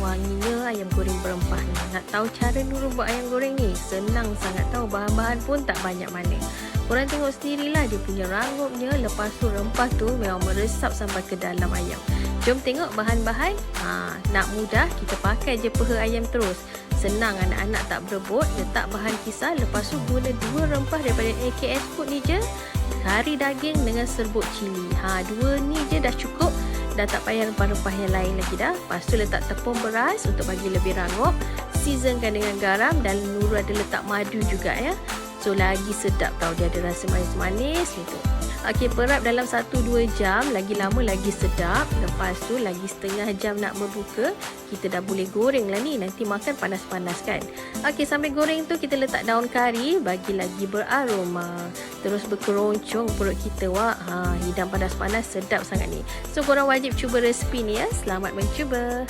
Wanginya ayam goreng berempah ni. Nak tahu cara Nurul buat ayam goreng ni? Senang sangat tahu. Bahan-bahan pun tak banyak mana. Korang tengok sendirilah dia punya rangupnya. Lepas tu rempah tu memang meresap sampai ke dalam ayam. Jom tengok bahan-bahan. Nak mudah, kita pakai je peha ayam terus. Senang, anak-anak tak berebut. Letak bahan kisar. Lepas tu guna 2 rempah daripada AKS Food ni je. Kari daging dengan serbuk cili. 2 ni je dah cukup. Dah tak payah rempah-rempah yang lain lagi dah. Lepas tu letak tepung beras untuk bagi lebih rangup. Seasonkan dengan garam dan Nurul ada letak madu juga ya. So lagi sedap tau, dia ada rasa manis-manis gitu. Okey, perap dalam 1-2 jam. Lagi lama lagi sedap. Lepas tu lagi setengah jam nak berbuka. Kita dah boleh goreng lah ni. Nanti makan panas-panas kan. Okey, sambil goreng tu kita letak daun kari. Bagi lagi beraroma. Terus berkeroncong perut kita. Wah, hidang panas-panas sedap sangat ni. So korang wajib cuba resipi ni ya. Selamat mencuba.